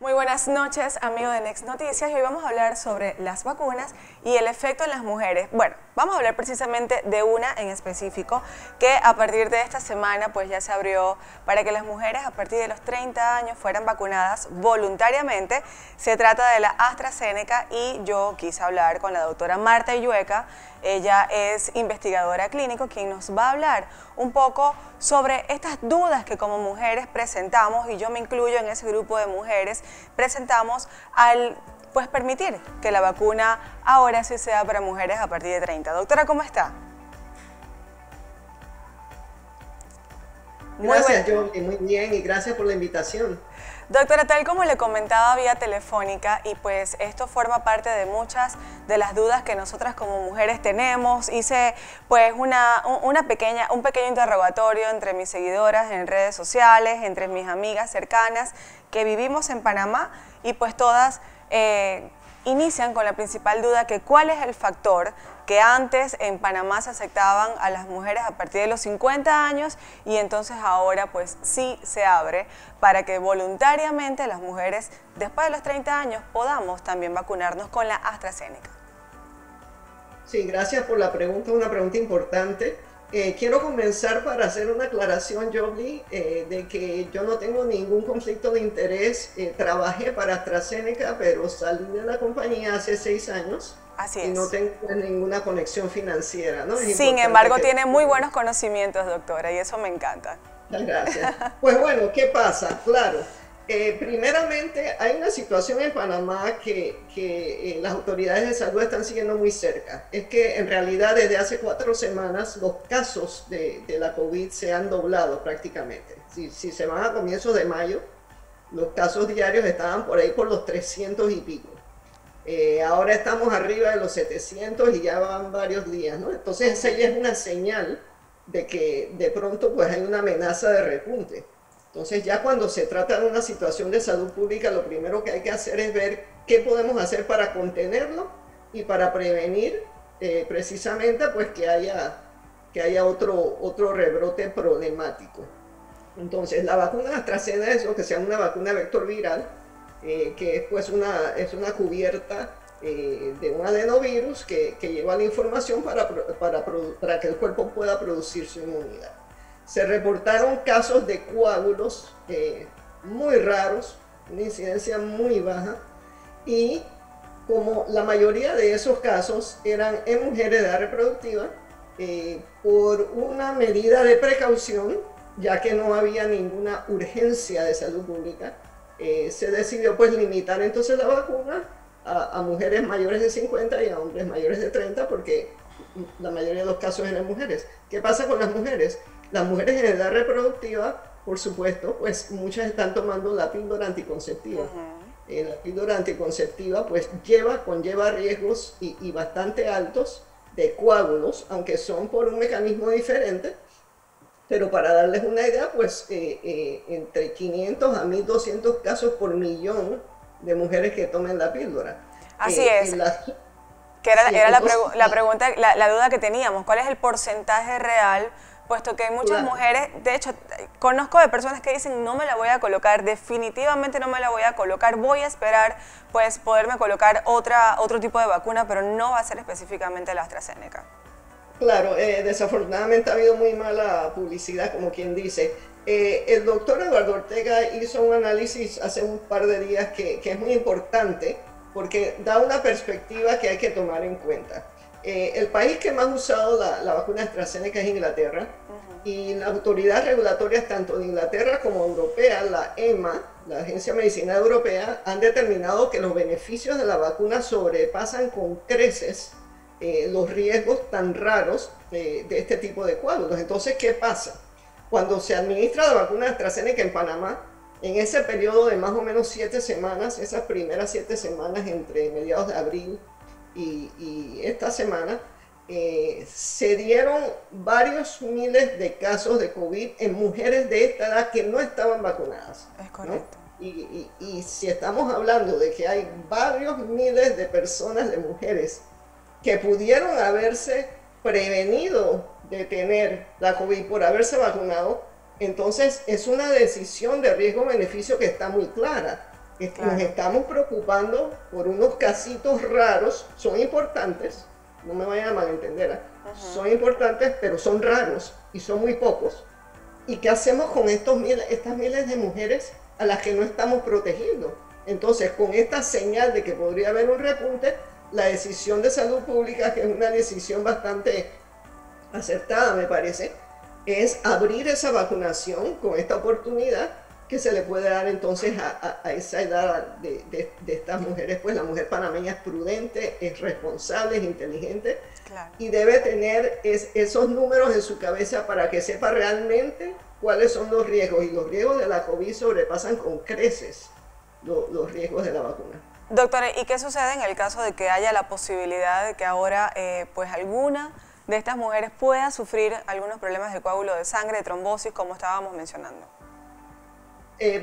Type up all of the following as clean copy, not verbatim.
Muy buenas noches, amigos de Next Noticias, y hoy vamos a hablar sobre las vacunas y el efecto en las mujeres. Bueno, vamos a hablar precisamente de una en específico que a partir de esta semana pues ya se abrió para que las mujeres a partir de los 30 años fueran vacunadas voluntariamente. Se trata de la AstraZeneca y yo quise hablar con la doctora Marta Illueca. Ella es investigadora clínico, quien nos va a hablar un poco sobre estas dudas que como mujeres presentamos, y yo me incluyo en ese grupo de mujeres, presentamos al permitir que la vacuna ahora sí sea para mujeres a partir de 30. Doctora, ¿cómo está? Gracias, Johnny, muy bien, y gracias por la invitación. Doctora, tal como le comentaba vía telefónica, y pues esto forma parte de muchas de las dudas que nosotras como mujeres tenemos. Hice pues un pequeño interrogatorio entre mis seguidoras en redes sociales, entre mis amigas cercanas que vivimos en Panamá, y pues todas inician con la principal duda, que cuál es el factor que antes en Panamá se aceptaban a las mujeres a partir de los 50 años y entonces ahora pues sí se abre para que voluntariamente las mujeres después de los 30 años podamos también vacunarnos con la AstraZeneca. Sí, gracias por la pregunta, una pregunta importante. Quiero comenzar para hacer una aclaración, Johnny, de que yo no tengo ningún conflicto de interés. Trabajé para AstraZeneca, pero salí de la compañía hace 6 años. Así y es. no tengo ninguna conexión financiera, ¿no? Sin embargo, tiene muy buenos conocimientos, doctora, y eso me encanta. Muchas gracias. Pues bueno, ¿qué pasa? Claro, primeramente hay una situación en Panamá que las autoridades de salud están siguiendo muy cerca. Es que en realidad desde hace 4 semanas los casos de la COVID se han doblado prácticamente. Si se van a comienzos de mayo, los casos diarios estaban por ahí por los 300 y pico. Ahora estamos arriba de los 700 y ya van varios días, ¿no? Entonces esa ya es una señal de que de pronto pues hay una amenaza de repunte. Entonces ya cuando se trata de una situación de salud pública, lo primero que hay que hacer es ver qué podemos hacer para contenerlo y para prevenir precisamente pues que haya otro rebrote problemático. Entonces la vacuna AstraZeneca es lo que se llama una vacuna vector viral, que es pues una cubierta de un adenovirus que lleva la información para que el cuerpo pueda producir su inmunidad. Se reportaron casos de coágulos muy raros, una incidencia muy baja, y como la mayoría de esos casos eran en mujeres de edad reproductiva, por una medida de precaución, ya que no había ninguna urgencia de salud pública, se decidió pues limitar entonces la vacuna a mujeres mayores de 50 y a hombres mayores de 30, porque la mayoría de los casos eran mujeres. ¿Qué pasa con las mujeres? Las mujeres en edad reproductiva, por supuesto, pues muchas están tomando la píldora anticonceptiva. La píldora anticonceptiva pues conlleva riesgos y bastante altos de coágulos, aunque son por un mecanismo diferente. Pero para darles una idea, pues entre 500 a 1200 casos por millón de mujeres que tomen la píldora. Así es. Que era la pregunta, la duda que teníamos. ¿Cuál es el porcentaje real? Puesto que hay muchas mujeres, de hecho, conozco de personas que dicen no me la voy a colocar, definitivamente no me la voy a colocar, voy a esperar pues poderme colocar otro tipo de vacuna, pero no va a ser específicamente la AstraZeneca. Claro, desafortunadamente ha habido muy mala publicidad, como quien dice. El doctor Eduardo Ortega hizo un análisis hace un par de días que es muy importante porque da una perspectiva que hay que tomar en cuenta. El país que más ha usado la vacuna AstraZeneca es Inglaterra, y las autoridades regulatorias tanto de Inglaterra como europea, la EMA, la Agencia Medicinal Europea, han determinado que los beneficios de la vacuna sobrepasan con creces los riesgos tan raros de este tipo de coágulos. Entonces, ¿qué pasa? Cuando se administra la vacuna AstraZeneca en Panamá, en ese periodo de más o menos 7 semanas, esas primeras 7 semanas entre mediados de abril y esta semana, se dieron varios miles de casos de COVID en mujeres de esta edad que no estaban vacunadas. Es correcto. ¿No? Y si estamos hablando de que hay varios miles de personas, de mujeres, que pudieron haberse prevenido de tener la COVID por haberse vacunado, entonces es una decisión de riesgo-beneficio que está muy clara. Nos estamos preocupando por unos casitos raros, son importantes, no me vayan a malentender, son importantes, pero son raros y son muy pocos. ¿Y qué hacemos con estas miles de mujeres a las que no estamos protegiendo? Entonces, con esta señal de que podría haber un repunte, la decisión de salud pública, que es una decisión bastante acertada, me parece, es abrir esa vacunación con esta oportunidad que se le puede dar entonces a esa edad de estas mujeres. Pues la mujer panameña es prudente, es responsable, es inteligente, claro, y debe tener esos números en su cabeza para que sepa realmente cuáles son los riesgos, y los riesgos de la COVID sobrepasan con creces los riesgos de la vacuna. Doctora, ¿y qué sucede en el caso de que haya la posibilidad de que ahora pues alguna de estas mujeres pueda sufrir algunos problemas de coágulo de sangre, de trombosis, como estábamos mencionando?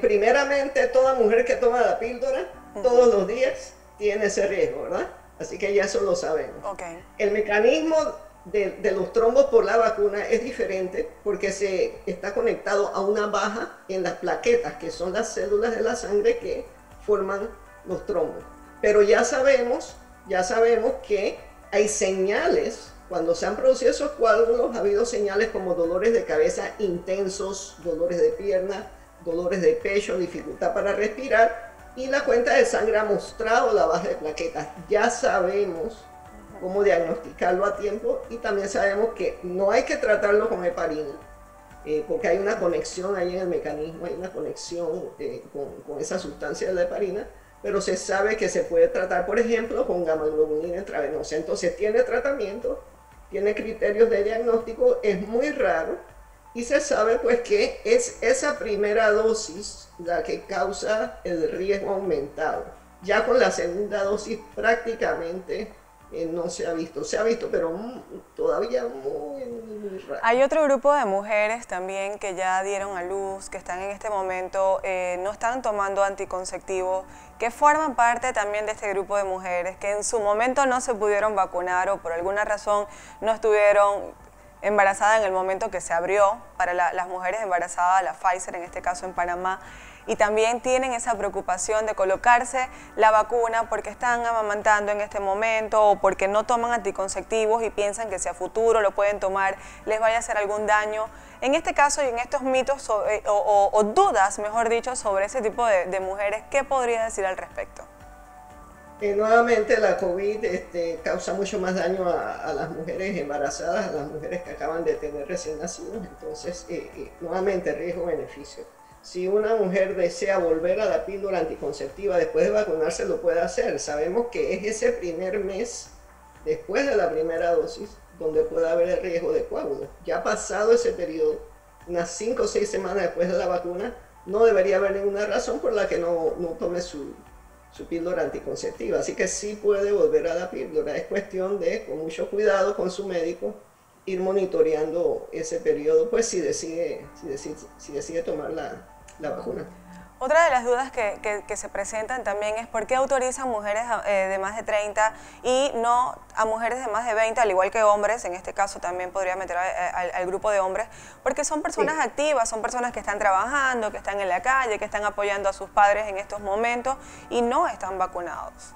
Primeramente, toda mujer que toma la píldora todos los días tiene ese riesgo, ¿verdad? Así que ya eso lo sabemos. Okay. El mecanismo de los trombos por la vacuna es diferente porque se está conectado a una baja en las plaquetas, que son las células de la sangre que forman los trombos. Pero ya sabemos que hay señales. Cuando se han producido esos coágulos, ha habido señales como dolores de cabeza intensos, dolores de pierna, dolores de pecho, dificultad para respirar, y la cuenta de sangre ha mostrado la baja de plaquetas. Ya sabemos cómo diagnosticarlo a tiempo, y también sabemos que no hay que tratarlo con heparina, porque hay una conexión ahí en el mecanismo, hay una conexión con esa sustancia de la heparina, pero se sabe que se puede tratar, por ejemplo, con gamma-globulina intravenosa. Entonces tiene tratamiento, tiene criterios de diagnóstico, es muy raro, y se sabe pues que es esa primera dosis la que causa el riesgo aumentado. Ya con la segunda dosis prácticamente no se ha visto, pero todavía muy raro. Hay otro grupo de mujeres también que ya dieron a luz, que están en este momento, no están tomando anticonceptivos, que forman parte también de este grupo de mujeres, que en su momento no se pudieron vacunar o por alguna razón no estuvieron embarazadas en el momento que se abrió para las mujeres embarazadas, la Pfizer en este caso en Panamá, y también tienen esa preocupación de colocarse la vacuna porque están amamantando en este momento o porque no toman anticonceptivos y piensan que si a futuro lo pueden tomar les vaya a hacer algún daño. En este caso y en estos mitos o dudas, mejor dicho, sobre ese tipo de mujeres, ¿qué podría decir al respecto? Nuevamente la COVID causa mucho más daño a las mujeres embarazadas, a las mujeres que acaban de tener recién nacidos. Entonces, nuevamente, riesgo-beneficio. Si una mujer desea volver a la píldora anticonceptiva después de vacunarse, lo puede hacer. Sabemos que es ese primer mes después de la primera dosis donde puede haber el riesgo de coágulos. Ya pasado ese periodo, unas 5 o 6 semanas después de la vacuna, no debería haber ninguna razón por la que no tome su píldora anticonceptiva. Así que sí puede volver a la píldora. Es cuestión de, con mucho cuidado con su médico, ir monitoreando ese periodo, pues si decide tomar la vacuna. Otra de las dudas que se presentan también es por qué autorizan mujeres de más de 30 y no a mujeres de más de 20, al igual que hombres. En este caso también podría meter al grupo de hombres, porque son personas activas, son personas que están trabajando, que están en la calle, que están apoyando a sus padres en estos momentos y no están vacunados.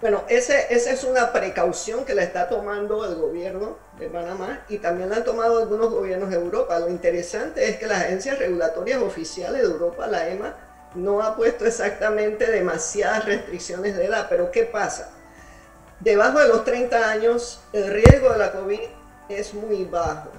Bueno, esa es una precaución que la está tomando el gobierno de Panamá y también la han tomado algunos gobiernos de Europa. Lo interesante es que las agencias regulatorias oficiales de Europa, la EMA, no ha puesto exactamente demasiadas restricciones de edad. Pero ¿qué pasa? Debajo de los 30 años, el riesgo de la COVID es muy bajo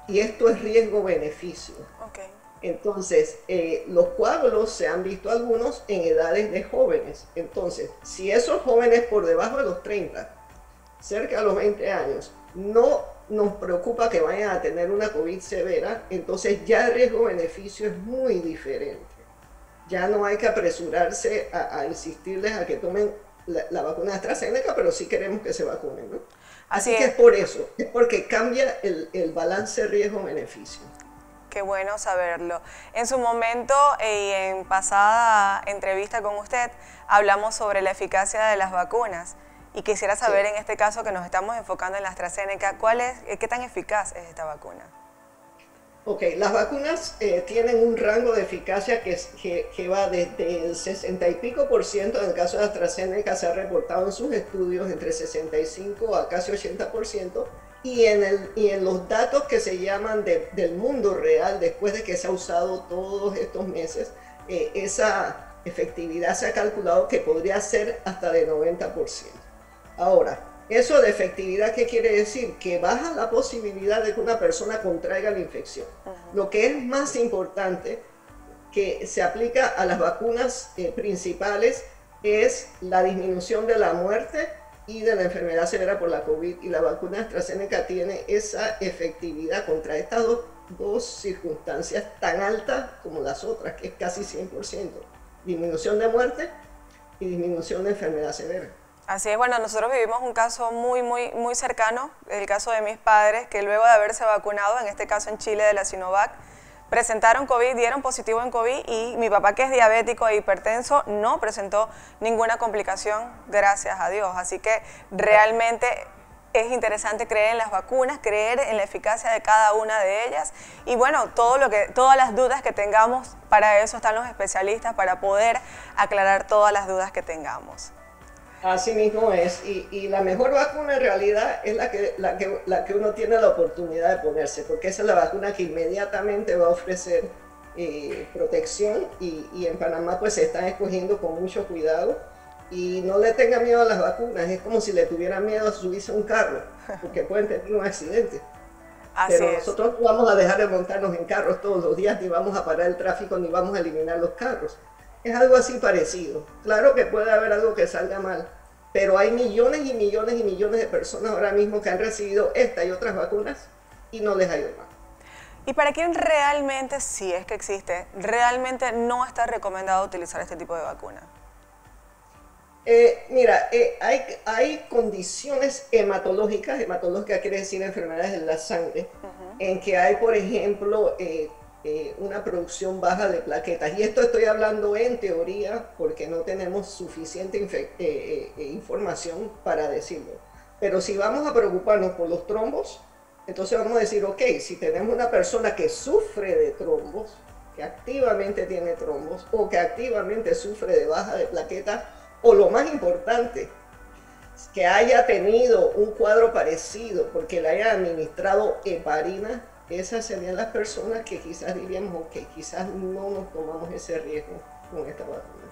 y esto es riesgo-beneficio. Okay. Entonces, los coágulos se han visto algunos en edades de jóvenes. Entonces, si esos jóvenes por debajo de los 30, cerca de los 20 años, no nos preocupa que vayan a tener una COVID severa, entonces ya el riesgo-beneficio es muy diferente. Ya no hay que apresurarse a insistirles a que tomen la vacuna AstraZeneca, pero sí queremos que se vacunen, ¿no? Así que es por eso, es porque cambia el balance riesgo-beneficio. Qué bueno saberlo. En su momento y en pasada entrevista con usted, hablamos sobre la eficacia de las vacunas. Y quisiera saber, en este caso que nos estamos enfocando en la AstraZeneca, ¿qué tan eficaz es esta vacuna? Ok, las vacunas tienen un rango de eficacia que va desde el 60 y pico por ciento, en el caso de AstraZeneca se ha reportado en sus estudios entre 65 a casi 80%, y en los datos que se llaman del mundo real, después de que se ha usado todos estos meses, esa efectividad se ha calculado que podría ser hasta de 90%. Ahora, eso de efectividad, ¿qué quiere decir? Que baja la posibilidad de que una persona contraiga la infección. Lo que es más importante, que se aplica a las vacunas principales, es la disminución de la muerte y de la enfermedad severa por la COVID. Y la vacuna AstraZeneca tiene esa efectividad contra estas dos circunstancias tan altas como las otras, que es casi 100%. Disminución de muerte y disminución de enfermedad severa. Así es, bueno, nosotros vivimos un caso muy cercano, el caso de mis padres, que luego de haberse vacunado, en este caso en Chile de la Sinovac, presentaron COVID, dieron positivo en COVID y mi papá, que es diabético e hipertenso, no presentó ninguna complicación, gracias a Dios. Así que realmente es interesante creer en las vacunas, creer en la eficacia de cada una de ellas y bueno, todas las dudas que tengamos, para eso están los especialistas, para poder aclarar todas las dudas que tengamos. Así mismo es, y la mejor vacuna en realidad es la que uno tiene la oportunidad de ponerse, porque esa es la vacuna que inmediatamente va a ofrecer protección y en Panamá pues se están escogiendo con mucho cuidado y no le tenga miedo a las vacunas, es como si le tuviera miedo a subirse a un carro, porque pueden tener un accidente. Pero nosotros no vamos a dejar de montarnos en carros todos los días, ni vamos a parar el tráfico, ni vamos a eliminar los carros. Es algo así parecido. Claro que puede haber algo que salga mal, pero hay millones y millones y millones de personas ahora mismo que han recibido esta y otras vacunas y no les ha ido mal. Y para quien realmente, si es que existe, realmente no está recomendado utilizar este tipo de vacuna. Mira, hay condiciones hematológicas quiere decir enfermedades en la sangre, en que hay, por ejemplo, una producción baja de plaquetas. Y esto estoy hablando en teoría porque no tenemos suficiente información para decirlo. Pero si vamos a preocuparnos por los trombos, entonces vamos a decir, ok, si tenemos una persona que sufre de trombos, que activamente tiene trombos, o que activamente sufre de baja de plaquetas, o lo más importante, que haya tenido un cuadro parecido porque le haya administrado heparina, esas serían las personas que quizás diríamos, ok, quizás no nos tomamos ese riesgo con esta vacuna.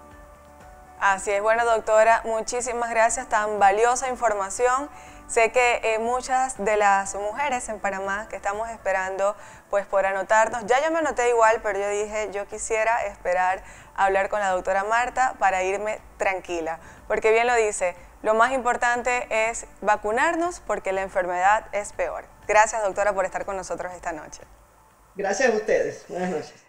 Así es, bueno doctora, muchísimas gracias, tan valiosa información. Sé que muchas de las mujeres en Panamá que estamos esperando pues por anotarnos, ya yo me anoté igual, pero yo dije yo quisiera esperar a hablar con la doctora Marta para irme tranquila, porque bien lo dice, lo más importante es vacunarnos porque la enfermedad es peor. Gracias doctora por estar con nosotros esta noche. Gracias a ustedes, buenas noches.